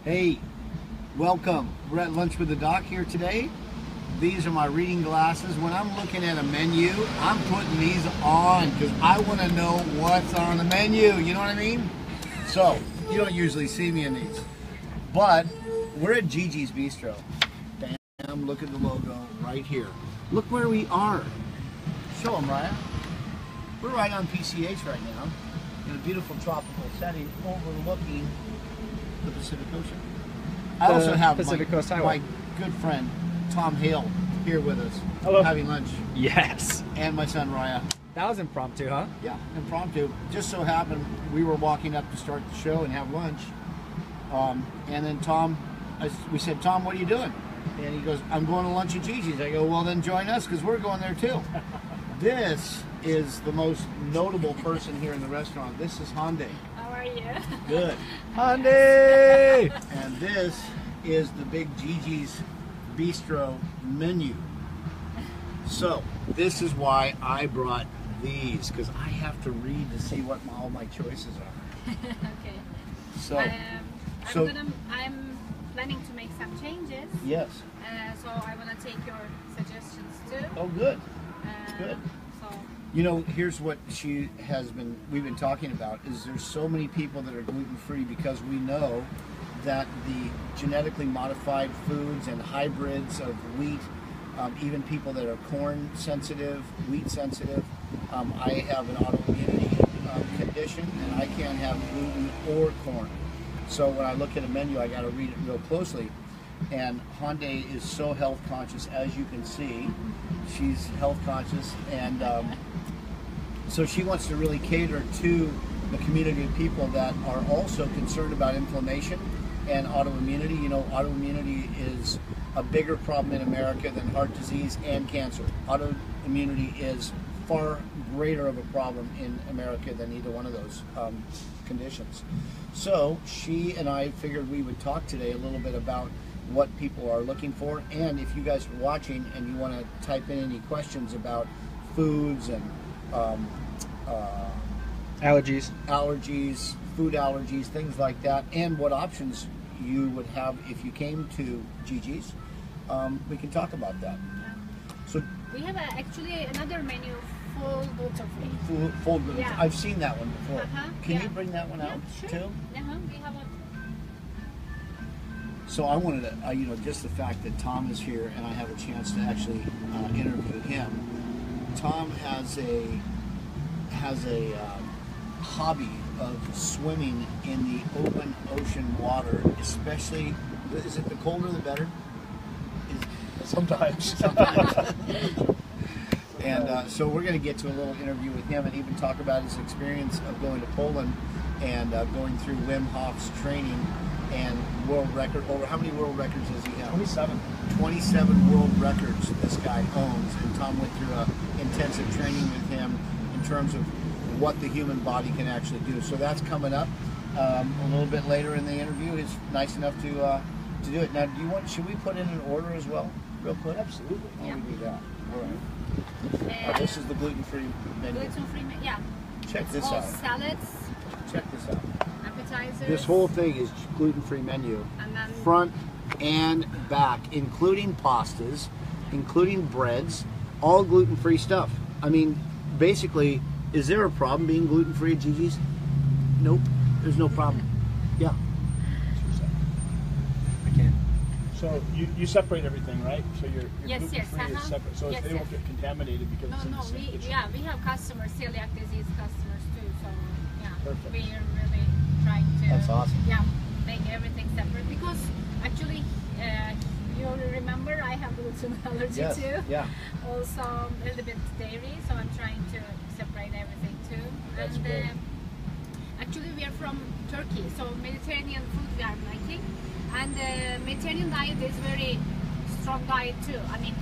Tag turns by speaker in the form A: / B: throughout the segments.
A: Hey, welcome. We're at lunch with the doc here today. These are my reading glasses. When I'm looking at a menu, I'm putting these on because I want to know what's on the menu. You know what I mean? So, you don't usually see me in these. But we're at Gigi's Bistro. Bam, look at the logo right here. Look where we are. Show them, Raya. We're right on PCH right now in a beautiful tropical setting overlooking the Pacific Ocean. I also have my good friend Tom Hale here with us.
B: Hello.
A: Having lunch.
B: Yes.
A: And my son Raya.
B: That was impromptu, huh?
A: Yeah, impromptu. Just so happened we were walking up to start the show and have lunch. And then we said, Tom, what are you doing? And he goes, I'm going to lunch at Gigi's. I go, well then join us because we're going there too. This is the most notable person here in the restaurant. This is Hyundai.
C: How are you?
A: Good.
B: Hyundai!
A: And this is the big Gigi's Bistro menu. So this is why I brought these, because I have to read to see what all my choices are.
C: Okay.
A: So,
C: I'm planning to make some changes.
A: Yes.
C: So I want to take your suggestions too.
A: Oh, good. Good.
C: So.
A: You know, here's what we've been talking about, is there's so many people that are gluten-free because we know that the genetically modified foods and hybrids of wheat, even people that are corn sensitive, wheat sensitive, I have an autoimmunity condition and I can't have gluten or corn. So when I look at a menu, I got to read it real closely. And Hyundai is so health conscious, as you can see. She's health conscious, and so she wants to really cater to the community of people that are also concerned about inflammation and autoimmunity. You know, autoimmunity is a bigger problem in America than heart disease and cancer. Autoimmunity is far greater of a problem in America than either one of those conditions. So she and I figured we would talk today a little bit about what people are looking for, and if you guys are watching and you want to type in any questions about foods and allergies, food allergies, things like that, and what options you would have if you came to Gigi's, we can talk about that. So
C: we have actually another menu, full gluten-free.
A: Full gluten.
C: Yeah.
A: I've seen that one before. Can you bring that one out
C: sure.
A: too?
C: We have one.
A: So I wanted to, you know, just the fact that Tom is here and I have a chance to actually interview him. Tom has a hobby of swimming in the open ocean water, especially. Is it the colder the better?
B: Sometimes.
A: And so we're going to get to a little interview with him and even talk about his experience of going to Poland and going through Wim Hof's training and world record. Over how many world records does he have?
B: 27.
A: 27 world records this guy owns. And Tom went through a intensive training with him in terms of what the human body can actually do. So that's coming up a little bit later in the interview. He's nice enough to do it. Now, should we put in an order as well, real quick?
B: Absolutely.
A: Why don't we do that? All right. This is the gluten-free menu.
C: Gluten-free, yeah.
A: Check this
C: all
A: out.
C: Salads,
A: Check this out.
C: appetizers.
A: This whole thing is gluten-free menu,
C: and then
A: front and back, including pastas, including breads, all gluten-free stuff. I mean, basically, is there a problem being gluten-free at Gigi's? Nope, there's no problem. Yeah.
B: I can. So you separate everything, right? So your
C: Yes,
B: gluten-free is separate, so
C: yes,
B: they won't get contaminated because it's in the same kitchen.
C: we have customers, celiac disease customers too. So yeah,
B: Perfect.
C: we are really trying to.
A: That's awesome.
C: Yeah, make everything separate because actually, you remember I have gluten allergy
A: Yes.
C: too.
A: Yeah.
C: Also a little bit dairy, so I'm trying to separate everything too.
B: That's
C: and
B: great.
C: actually, we are from Turkey, so Mediterranean food we are liking. And Mediterranean diet is very strong diet too. I mean,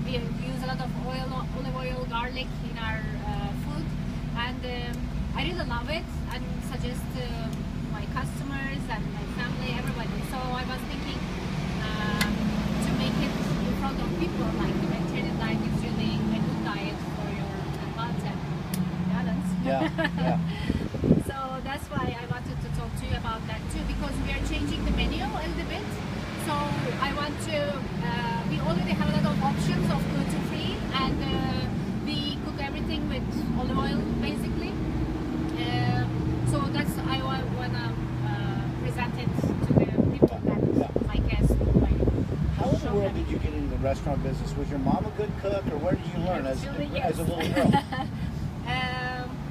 C: we use a lot of olive oil, garlic in our food, and I really love it and suggest to my customers and my family, everybody. So I was thinking to make it in front of people, like the Mediterranean diet is really a good diet for your health and balance.
A: Yeah.
C: So that's why I wanted to talk to you about that too, because we are changing the menu a little bit. So I want to, we already have a lot of options of gluten-free, and we cook everything with olive oil basically. So that's, I want to present it to the people that I guess.
A: How in the world did you get into the restaurant business? Was your mom a good cook, or where did you learn as a little girl?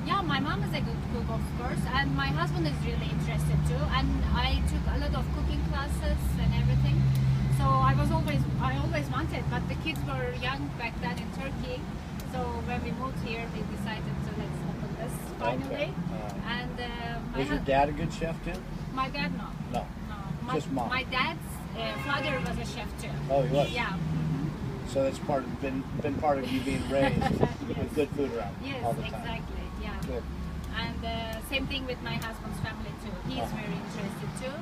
C: Yeah, my mom is a good cook, of course, and my husband is really interested too. And I took a lot of cooking classes and everything. So I always wanted, but the kids were young back then in Turkey. So when we moved here, we decided to let's open this finally.
A: Okay.
C: And
A: was your dad a good chef too?
C: My dad, no.
A: No. Just mom.
C: My dad's father was a chef too.
A: Oh, he was.
C: Yeah.
A: So that's been part of you being raised
C: Yes.
A: with good food around
C: Yes,
A: all the time.
C: exactly. Yeah.
A: Good.
C: And same thing with my husband's family too. He is very interested too.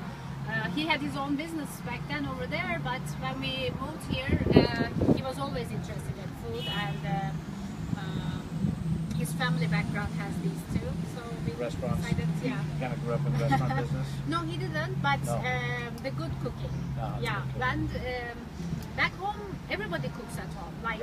C: He had his own business back then over there, but when we moved here, he was always interested in food, and his family background has these too. So we
A: Restaurants.
C: decided, yeah.
A: You kind of grew up in the restaurant business.
C: No, he didn't, but
A: No.
C: The good cooking. Yeah,
A: good cooking.
C: and back home, everybody cooks at home. Like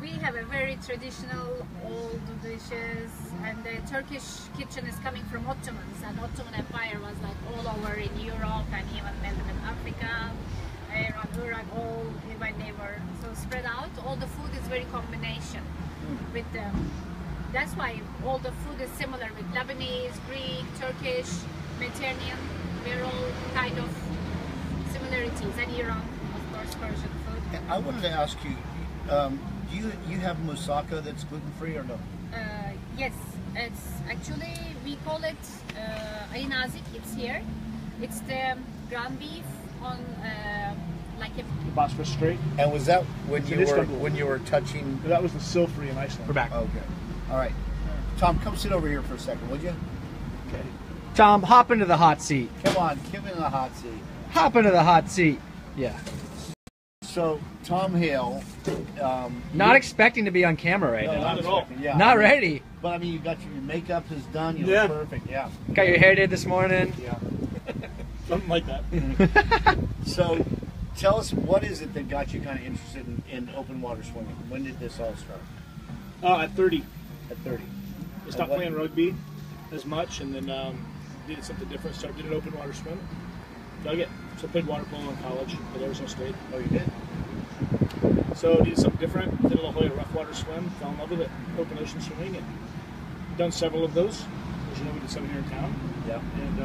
C: we have a very traditional old dishes, and the Turkish kitchen is coming from Ottomans, and Ottoman Empire was like all over in Europe and even a little bit Africa, Iran, Iraq, all when they were so spread out. All the food is very combination with them. That's why all the food is similar with Lebanese, Greek, Turkish, Mediterranean. We're all kind of similarities, and Iran, of course, Persian food.
A: I wanted to ask you, do you have moussaka that's gluten free or no?
C: Yes, it's actually, we call it Ali Nazik. It's here. It's the ground beef on like a
B: Bosphorus Strait.
A: And was that when
B: It's
A: you
B: in
A: were
B: Istanbul.
A: touching?
B: That was the Silfree in Iceland.
D: We're back.
A: Okay. All right. Tom, come sit over here for a second, would you?
B: Okay.
D: Tom, hop into the hot seat.
A: Come on, give me the hot seat.
D: Hop into the hot seat. Yeah.
A: So, Tom Hale.
D: Not expecting to be on camera right
A: No,
D: now.
B: not at all.
A: Yeah.
D: Not ready.
A: But I mean, you got your makeup is done. You
B: Yeah.
A: look perfect. Yeah.
D: Got your hair did this morning.
A: Yeah.
B: Something like that.
A: So, tell us, what is it that got you kind of interested in open water swimming? When did this all start?
B: At 30,
A: At 30.
B: I stopped playing rugby as much, and then did something different. Started did an open water swim. Dug it. So I played water polo in college at Arizona State.
A: Oh, you did?
B: So did something different. Did a La Jolla rough water swim. Fell in love with it. Open ocean swimming, and done several of those. As you know, we did some here in town.
A: Yeah.
B: And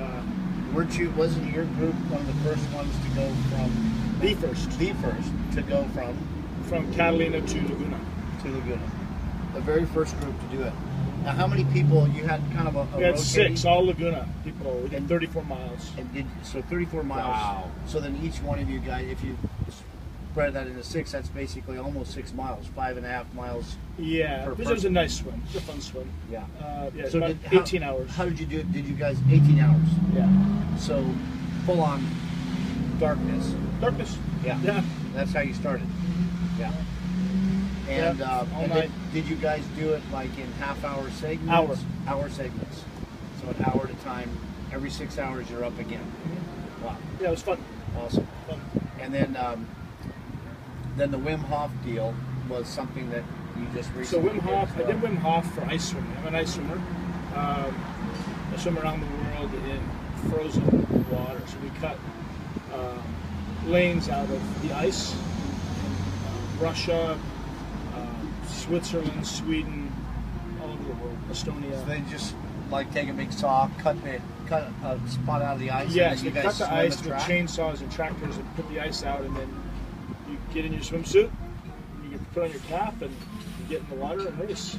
A: Wasn't your group one of the first ones to go from
B: the first
A: to go
B: from Catalina to Laguna.
A: to Laguna? The very first group to do it. Now, how many people you had? Kind of a
B: We had
A: rotating?
B: 6, all Laguna people. We did
A: And-
B: 34 miles.
A: And so 34 miles.
D: Wow.
A: So then each one of you guys, if you spread that into 6, that's basically almost 6 miles, 5.5 miles.
B: Yeah,
A: Per
B: this was a
A: person.
B: nice swim. It was a fun swim.
A: Yeah.
B: Yeah,
A: So
B: about
A: how-
B: 18 hours.
A: How did you do it? Did you guys 18 hours?
B: Yeah.
A: So full on darkness.
B: Darkness.
A: Yeah.
B: Yeah.
A: That's how you started. Yeah. And,
B: Yeah, all
A: and
B: night.
A: did you guys do it like in half-hour segments?
B: Hour.
A: Hour segments. So an hour at a time. Every 6 hours you're up again. Wow.
B: Yeah, it was fun.
A: Awesome.
B: Fun.
A: And then the Wim Hof deal was something that you just
B: So
A: recently
B: Wim Hof,
A: did
B: I
A: as
B: did
A: well.
B: Wim Hof for ice swimming. I'm an ice swimmer. I swim around the world in frozen water. So we cut lanes out of the ice. Russia, Switzerland, Sweden, all over the world. Estonia.
A: So they just like take a big saw, cut a spot out of the ice.
B: Yes,
A: and
B: you
A: then you
B: cut
A: guys
B: the
A: swim
B: ice
A: the
B: with
A: track?
B: chainsaws and tractors and put the ice out, and then you get in your swimsuit, you put on your cap, and you get in the water and race.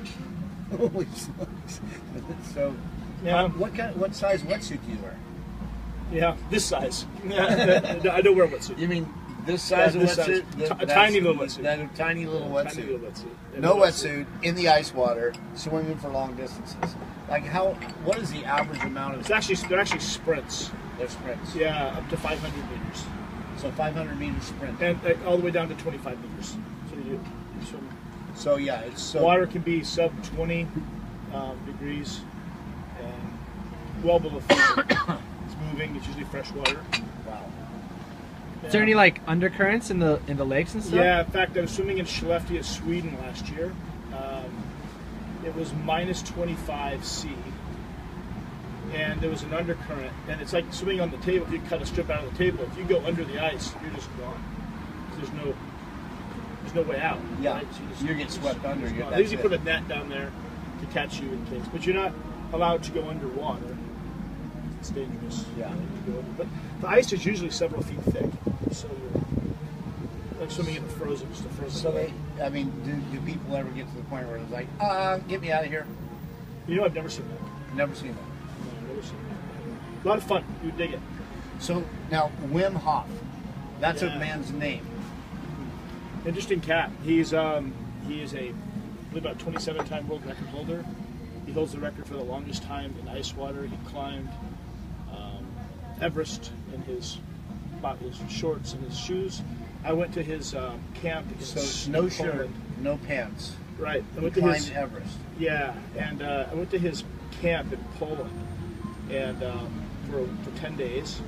A: Holy smokes! So,
B: Yeah.
A: what size wetsuit do you wear?
B: Yeah, this size. Yeah, I don't wear a wetsuit.
A: You mean this size
B: Yeah,
A: of
B: this size.
A: wetsuit?
B: A tiny little wetsuit.
A: That tiny little
B: Tiny
A: wetsuit.
B: little wetsuit.
A: No wetsuit in the ice water, swimming for long distances. Like what is the average amount of
B: They're actually sprints.
A: their sprints?
B: Yeah, up to 500 meters,
A: So 500 meters sprint.
B: and all the way down to 25 meters. So you swim.
A: So yeah, it's so
B: Water can be sub 20 degrees and well below freezing. It's moving. It's usually fresh water.
A: Wow.
D: Is there any like undercurrents in the lakes and stuff?
B: Yeah, in fact, I was swimming in Skellefteå, Sweden last year. It was minus 25 C, and there was an undercurrent. And it's like swimming on the table. If you cut a strip out of the table, if you go under the ice, you're just gone. There's no way out.
A: Yeah,
B: right? So
A: you get swept under.
B: They usually put a net down there to catch you in case, but you're not allowed to go underwater. It's dangerous.
A: Yeah.
B: But the ice is usually several feet thick, so like swimming in the frozen, just a frozen.
A: So do people ever get to the point where it's like, get me out of here?
B: You know, I've never seen that.
A: Never seen that.
B: No, I've never seen that. A lot of fun. You would dig it.
A: So now Wim Hof, that's
B: Yeah.
A: a man's name.
B: Interesting cat. He is a, I believe, about 27-time world record holder. He holds the record for the longest time in ice water. He climbed Everest in his shorts and his shoes. I went to his camp.
A: So no shirt,
B: Poland.
A: no pants.
B: Right. I
A: He
B: went to
A: climbed
B: his
A: Everest.
B: yeah, and I went to his camp in Poland, and for 10 days,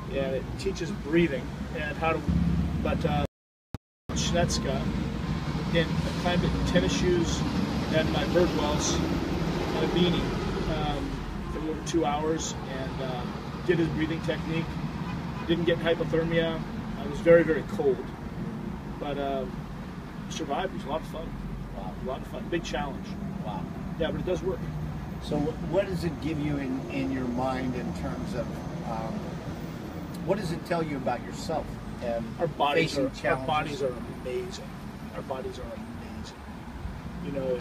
B: and it teaches breathing and how to. But Schnetska, then I climbed it in tennis shoes and my bird wells and a beanie for over 2 hours, and did his breathing technique. Didn't get hypothermia. I was very, very cold, but survived. It was a lot of fun.
A: Wow.
B: A lot of fun. Big challenge.
A: Wow.
B: Yeah, but it does work.
A: So what does it give you in your mind in terms of, what does it tell you about yourself? And
B: Our bodies
A: facing
B: are
A: challenges?
B: amazing. Our bodies are amazing. You know,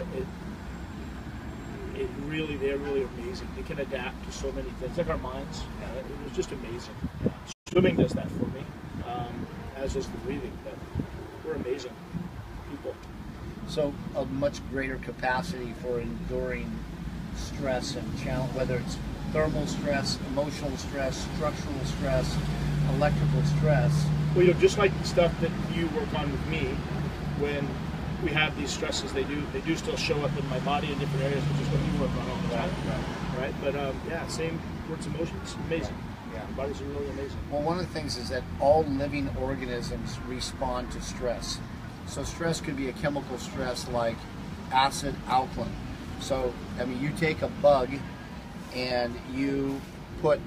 B: they're really amazing. They can adapt to so many things. Like our minds. Yeah, it was just amazing. Swimming does that for me, as does the breathing. But we're amazing people.
A: So a much greater capacity for enduring stress and challenge, whether it's thermal stress, emotional stress, structural stress, electrical stress.
B: Well, you know, just like the stuff that you work on with me, when we have these stresses, they do still show up in my body in different areas, which is what you work on all the time, right? But yeah, same words, emotions, amazing.
A: Yeah.
B: Our bodies are really amazing.
A: Well, one of the things is that all living organisms respond to stress. So stress could be a chemical stress like acid alkaline. So, I mean, you take a bug and you put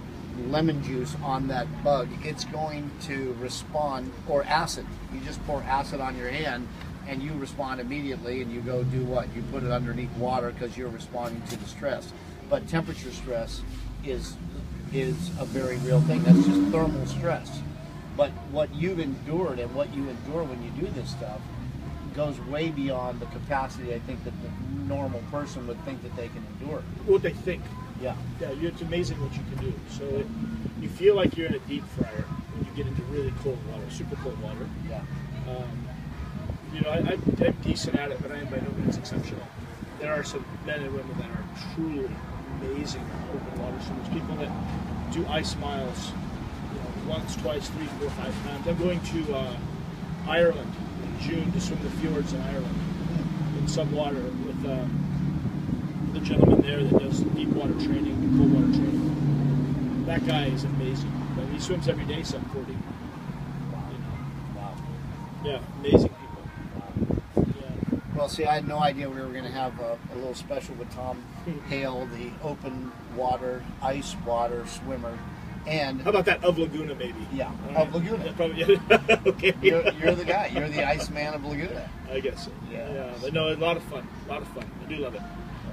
A: lemon juice on that bug, it's going to respond, or acid. You just pour acid on your hand and you respond immediately, and you go do what? You put it underneath water because you're responding to the stress. But temperature stress is a very real thing. That's just thermal stress. But what you've endured and what you endure when you do this stuff goes way beyond the capacity I think that the normal person would think that they can endure.
B: What they think.
A: Yeah.
B: Yeah, it's amazing what you can do. So you feel like you're in a deep fryer when you get into really cold water, super cold water.
A: Yeah.
B: You know, I'm decent at it, but I am by no means exceptional. There are some men and women that are truly amazing open water swimmers. People that do ice miles, you know, once, twice, 3, 4, 5 times. I'm going to Ireland in June to swim the fjords in Ireland in some water with the gentleman there that does deep water training, cold water training. That guy is amazing. But he swims every day, some 40.
A: Wow.
B: Yeah, amazing people. Yeah.
A: Well, see, I had no idea we were going to have a little special with Tom Hale, the open water, ice water swimmer. And
B: How about that, of Laguna, maybe?
A: yeah,
B: All
A: of Laguna.
B: Yeah, probably, yeah. Okay.
A: You're the guy. You're the Iceman of Laguna.
B: I guess so.
A: Yeah.
B: Yeah. But no, a lot of fun. A lot of fun. I do love it.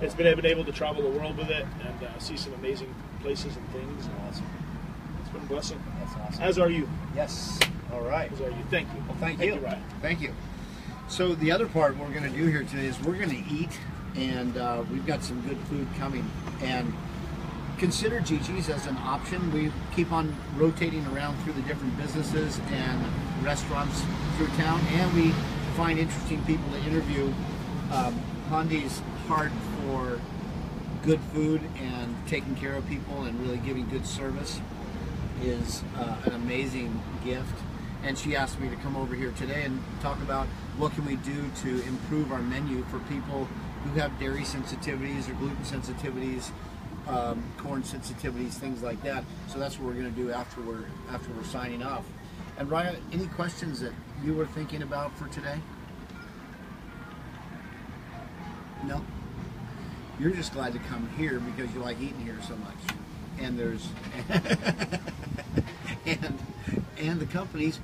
B: It's been able to travel the world with it and see some amazing places and things. And
A: Awesome.
B: it's been a blessing.
A: That's awesome.
B: As are you.
A: Yes. All right.
B: As are you. Thank you.
A: Well, thank you.
B: Ryan.
A: Thank you. So the other part we're going to do here today is we're going to eat, and we've got some good food coming. And consider Gigi's as an option. We keep on rotating around through the different businesses and restaurants through town, and we find interesting people to interview. Handi's heart for good food and taking care of people and really giving good service is an amazing gift. And she asked me to come over here today and talk about what can we do to improve our menu for people who have dairy sensitivities or gluten sensitivities, corn sensitivities, things like that. So that's what we're going to do after we're signing off. And Ryan, any questions that you were thinking about for today? No? You're just glad to come here because you like eating here so much. And there's and the company's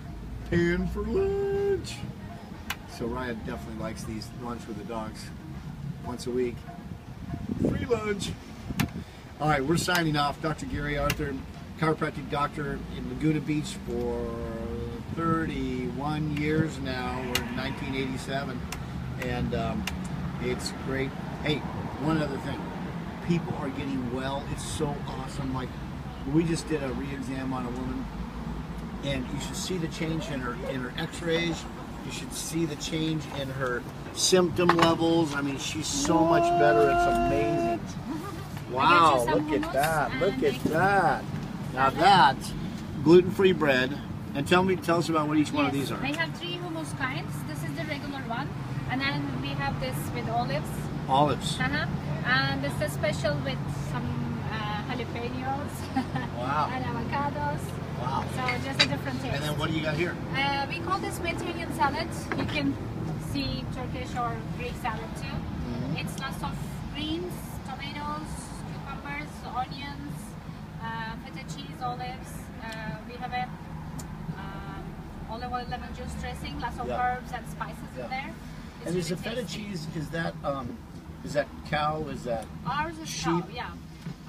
A: paying for lunch. So Ryan definitely likes these lunch with the dogs once a week. Free lunch. All right, we're signing off. Dr. Gary Arthur, chiropractic doctor in Laguna Beach for 31 years now. We're in 1987, and it's great. Hey, one other thing. People are getting well. It's so awesome. Like, we just did a re-exam on a woman, and you should see the change in her x-rays. You should see the change in her symptom levels. I mean, she's so much better. It's amazing. Wow, look at that. Look at that. Now that's gluten-free bread. And tell us about what each one of these are.
C: They have 3 hummus kinds. This is the regular one. And then we have this with olives.
A: Olives.
C: And this is special with some jalapenos.
A: Wow.
C: And avocados.
A: Wow.
C: So just a different taste.
A: And then what do you got here?
C: We call this Mediterranean salad. You can see Turkish or Greek salad too.
A: Mm-hmm.
C: It's lots of greens, tomatoes, cucumbers, onions, feta cheese, olives. We have a olive oil, lemon juice dressing, lots of herbs and spices in there. It's
A: And is the
C: really
A: feta
C: tasty.
A: cheese, is that cow? Is that
C: Ours is
A: sheep?
C: cow, yeah.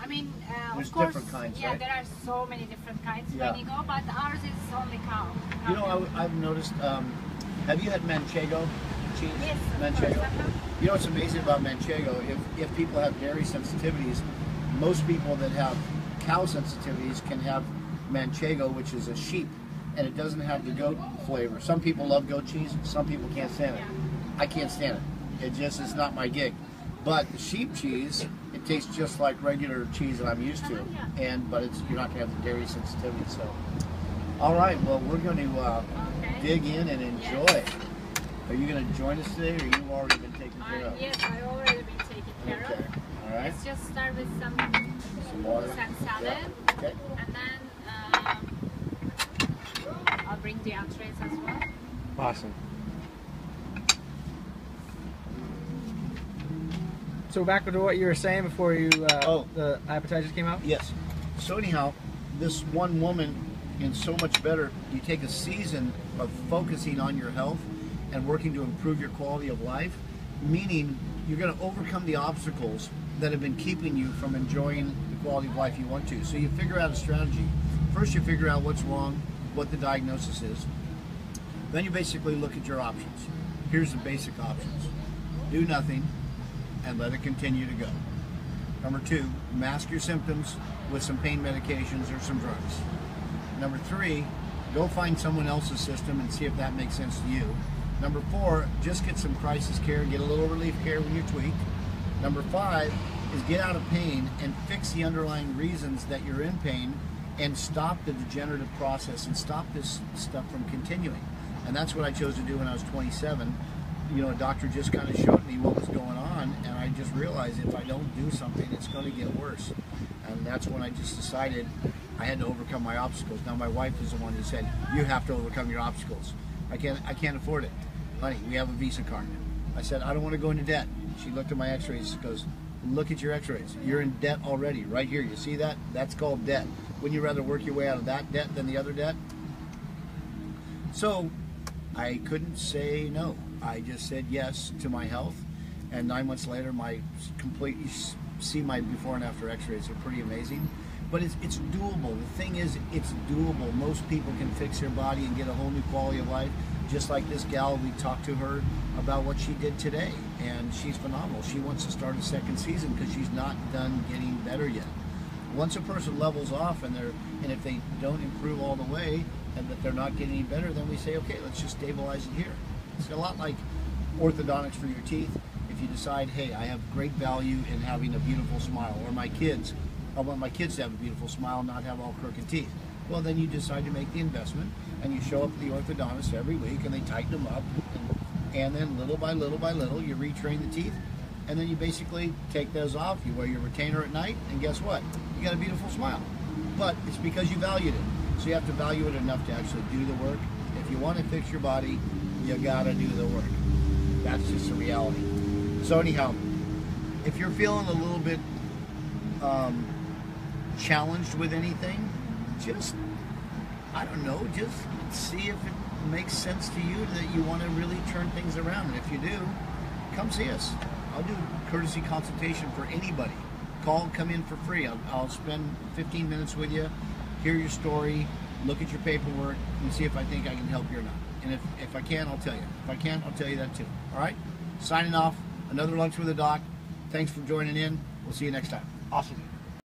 C: I mean,
A: There's
C: of course,
A: different kinds,
C: yeah,
A: right?
C: there are so many different kinds
A: Yeah.
C: when you go, but ours is only cow.
A: You know, I've noticed, have you had manchego cheese?
C: Yes, of
A: Manchego?
C: course,
A: You know what's amazing about manchego? If people have dairy sensitivities, most people that have cow sensitivities can have manchego, which is a sheep, and it doesn't have the goat flavor. Some people love goat cheese, some people can't stand it. I can't stand it. It just is not my gig. But the sheep cheese, it tastes just like regular cheese that I'm used to, but you're not going to have the dairy sensitivity. So, all right, well, we're going to dig in and enjoy. Are you going to join us today, or you've already been taken care of?
C: Yes, I've already been taken care
A: Okay,
C: of.
A: all right.
C: Let's just start with some
A: Water.
C: hummus and salad,
A: Yeah. Okay.
C: and then I'll bring the entrees as well.
D: Awesome. So back to what you were saying before the appetizers came out?
A: Yes. So anyhow, this one woman in So Much Better, you take a season of focusing on your health and working to improve your quality of life, meaning you're going to overcome the obstacles that have been keeping you from enjoying the quality of life you want to. So you figure out a strategy. First you figure out what's wrong, what the diagnosis is. Then you basically look at your options. Here's the basic options. Do nothing and let it continue to go. Number 2, mask your symptoms with some pain medications or some drugs. Number 3, go find someone else's system and see if that makes sense to you. Number 4, just get some crisis care, get a little relief care when you're tweaked. Number 5 is get out of pain and fix the underlying reasons that you're in pain and stop the degenerative process and stop this stuff from continuing. And that's what I chose to do when I was 27. You know, a doctor just kind of showed me what was going on, and I just realized if I don't do something, it's going to get worse. And that's when I just decided I had to overcome my obstacles. Now my wife is the one who said, you have to overcome your obstacles. I can't afford it. Honey, we have a Visa card. I said, I don't want to go into debt. She looked at my x-rays and goes, look at your x-rays. You're in debt already, right here. You see that? That's called debt. Wouldn't you rather work your way out of that debt than the other debt? So I couldn't say no. I just said yes to my health, and 9 months later, you see my before and after x-rays are pretty amazing. But it's doable. The thing is, it's doable. Most people can fix their body and get a whole new quality of life. Just like this gal, we talked to her about what she did today, and she's phenomenal. She wants to start a second season because she's not done getting better yet. Once a person levels off and if they don't improve all the way and that they're not getting any better, then we say, okay, let's just stabilize it here. It's a lot like orthodontics for your teeth. If you decide, hey, I have great value in having a beautiful smile, or I want my kids to have a beautiful smile and not have all crooked teeth. Well, then you decide to make the investment, and you show up at the orthodontist every week, and they tighten them up, and then little by little, you retrain the teeth, and then you basically take those off. You wear your retainer at night, and guess what? You got a beautiful smile. But it's because you valued it. So you have to value it enough to actually do the work. If you want to fix your body, you gotta do the work. That's just the reality. So anyhow, if you're feeling a little bit challenged with anything, just, I don't know, just see if it makes sense to you that you want to really turn things around. And if you do, come see us. I'll do a courtesy consultation for anybody. Call, come in for free. I'll spend 15 minutes with you, hear your story, look at your paperwork, and see if I think I can help you or not. And if I can, I'll tell you. If I can't, I'll tell you that too. All right? Signing off. Another Lunch with a Doc. Thanks for joining in. We'll see you next time.
B: Awesome.